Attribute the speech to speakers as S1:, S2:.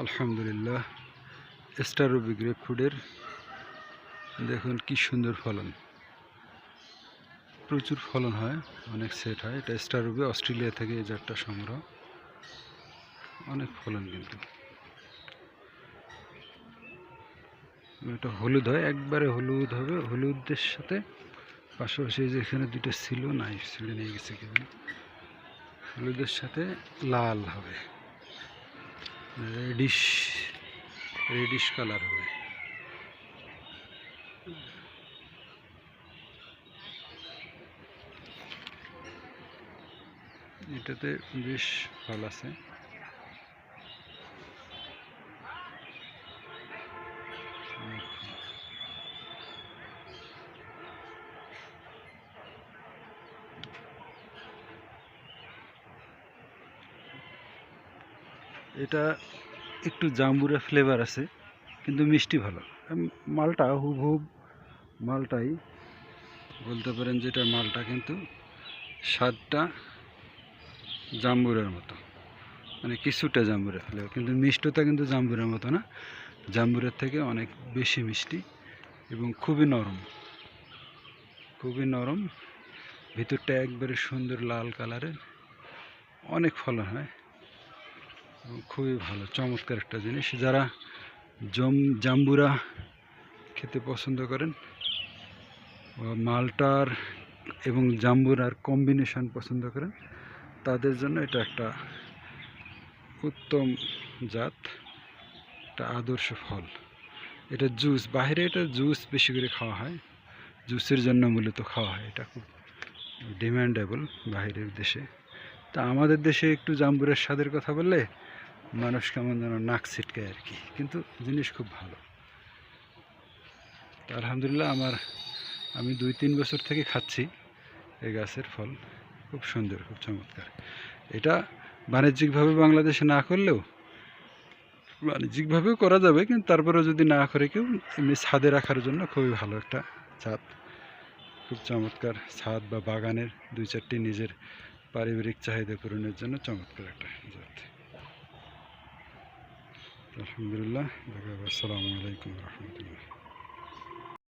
S1: আলহামদুলিল্লাহ, star Ruby grape ফুডের দেখুন কি সুন্দর ফলন, প্রচুর ফলন হয়, অনেক সেট হয়। এটা স্টার রুবি, অস্ট্রেলিয়া থেকে এই জাতটা সংগ্রহ, অনেক ফলন। কিন্তু এটা হলুদ হয়, একবারে হলুদ হবে, হলুদের সাথে পাশাপাশি যেখানে দুটো ছিল নাই ছিঁড়ে নিয়ে গেছে কেউ, হলুদের সাথে লাল হবে, রেডিশ কালার হবে। এটাতে বেশ ফল আছে। এটা একটু জাম্বুরা ফ্লেভার আছে, কিন্তু মিষ্টি ভালো। মালটা হুবহুব মালটাই বলতে পারেন, যেটা মালটা কিন্তু স্বাদটা জাম্বুরার মতো, মানে কিছুটা জাম্বুরা ফ্লেভার, কিন্তু মিষ্টতা কিন্তু জাম্বুরার মতো না, জাম্বুরার থেকে অনেক বেশি মিষ্টি এবং খুবই নরম। ভিতরটা একবারে সুন্দর লাল কালারের, অনেক ফলন হয়, খুবই ভালো, চমৎকার একটা জিনিস। যারা জাম্বুরা খেতে পছন্দ করেন, মালটার এবং জাম্বুরার কম্বিনেশন পছন্দ করেন, তাদের জন্য এটা একটা উত্তম জাত, একটা আদর্শ ফল। এটা জুস, বাইরে এটা জুস বেশি করে খাওয়া হয়, জুসের জন্য মূলত খাওয়া হয়। এটা খুব ডিমান্ডেবল বাইরের দেশে। তা আমাদের দেশে একটু জাম্বুরের স্বাদের কথা বললে মানুষ কেমন যেন নাক ছিটকায় আর কি, কিন্তু জিনিস খুব ভালো। আলহামদুলিল্লাহ, আমি 2-3 বছর থেকে খাচ্ছি এই গাছের ফল, খুব সুন্দর, খুব চমৎকার। এটা বাণিজ্যিকভাবে বাংলাদেশে না করলেও বাণিজ্যিকভাবেও করা যাবে, কিন্তু তারপরেও যদি না করে কেউ, এমনি ছাদে রাখার জন্য খুবই ভালো একটা জাত, খুব চমৎকার। ছাদ বা বাগানের 2-4টি নিজের পারিবারিক চাহিদা পূরণের জন্য চমৎকার একটা জাত। আলহামদুলিল্লাহ, আসসালামু আলাইকুম রহমতুল্লাহ।